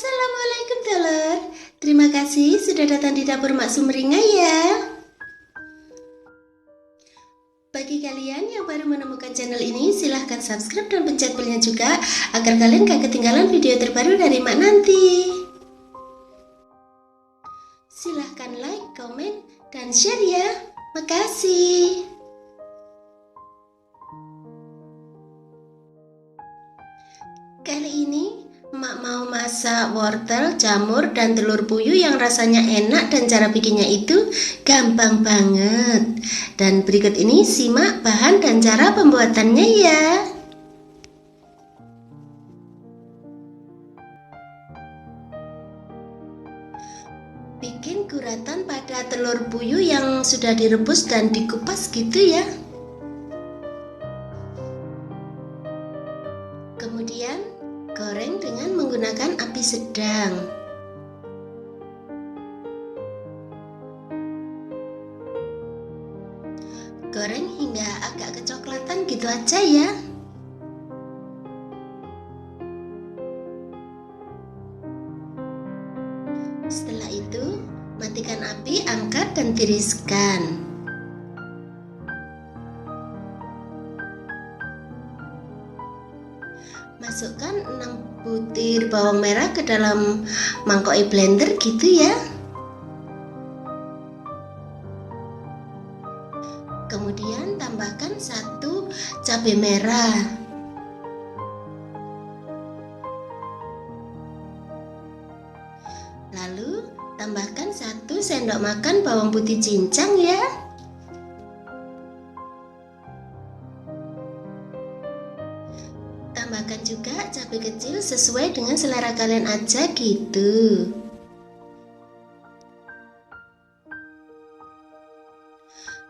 Assalamualaikum telur. Terima kasih sudah datang di dapur Mak Sumringah ya. Bagi kalian yang baru menemukan channel ini, silahkan subscribe dan pencet belnya juga agar kalian gak ketinggalan video terbaru dari Mak nanti. Silahkan like, komen, dan share ya. Makasih. Kali ini Mak mau masak wortel, jamur, dan telur puyuh yang rasanya enak dan cara bikinnya itu gampang banget. Dan berikut ini simak bahan dan cara pembuatannya ya. Bikin guratan pada telur puyuh yang sudah direbus dan dikupas gitu ya. Kemudian goreng dengan menggunakan api sedang. Goreng hingga agak kecoklatan gitu aja ya. Setelah itu, matikan api, angkat dan tiriskan. Masukkan 6 butir bawang merah ke dalam mangkok blender gitu ya. Kemudian tambahkan 1 cabai merah. Lalu tambahkan 1 sendok makan bawang putih cincang ya. Tambahkan juga cabai kecil sesuai dengan selera kalian aja gitu.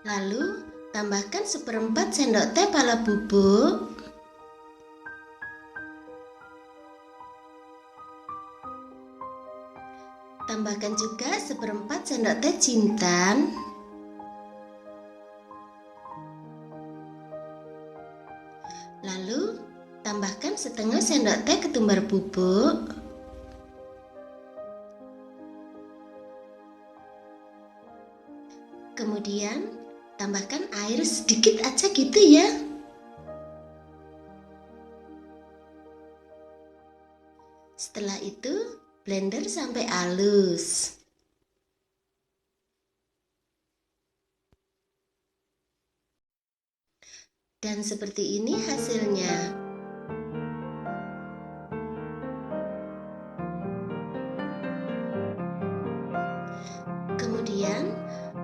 Lalu tambahkan 1/4 sendok teh pala bubuk. Tambahkan juga 1/4 sendok teh jintan. Lalu tambahkan 1/2 sendok teh ketumbar bubuk. Kemudian tambahkan air sedikit aja gitu ya. Setelah itu blender sampai halus. Dan seperti ini hasilnya. Kemudian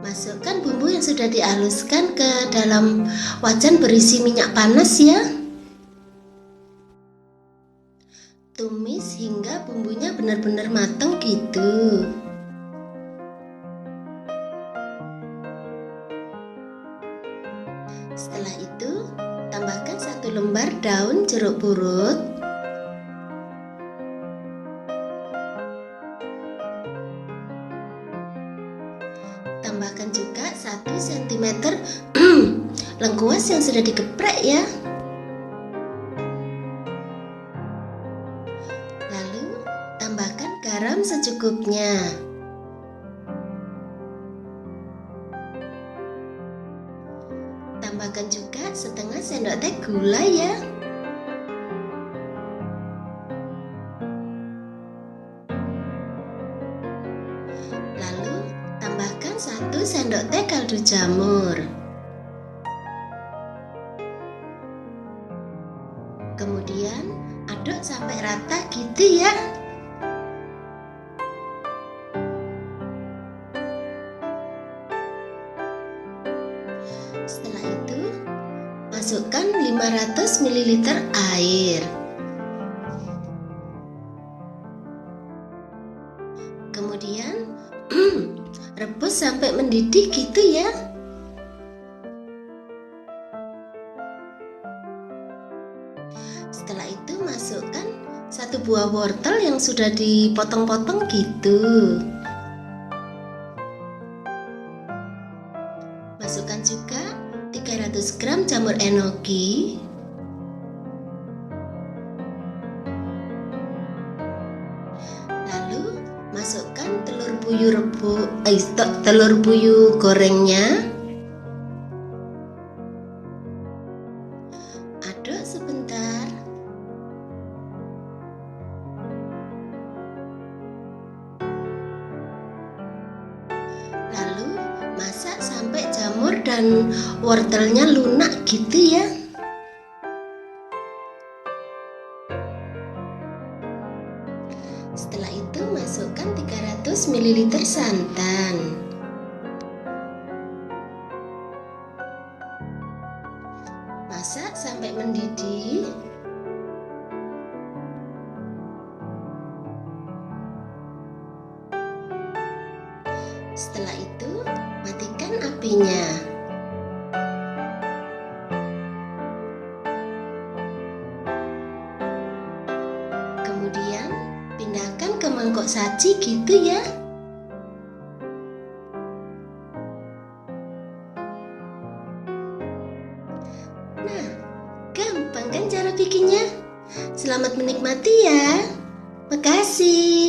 masukkan bumbu yang sudah dihaluskan ke dalam wajan berisi minyak panas ya. Tumis hingga bumbunya benar-benar matang gitu. Setelah itu tambahkan 1 lembar daun jeruk purut. Tambahkan juga 1 cm lengkuas yang sudah digeprek ya. Lalu tambahkan garam secukupnya. Tambahkan juga 1/2 sendok teh gula ya. Lalu tambahkan 1 sendok teh kaldu jamur. Kemudian aduk sampai rata gitu ya. Setelah itu masukkan 500 ml air. Kemudian rebus sampai mendidih gitu ya. Setelah itu masukkan 1 buah wortel yang sudah dipotong-potong gitu. Masukkan juga 300 gram jamur enoki. telur puyuh gorengnya. Aduk sebentar. Lalu masak sampai jamur dan wortelnya lunak gitu ya. Setelah itu masukkan 300 ml santan. Masak sampai mendidih. Setelah itu matikan apinya. Kemudian pindahkan ke mangkok saji gitu ya. Nah, gampang kan cara bikinnya? Selamat menikmati ya. Makasih.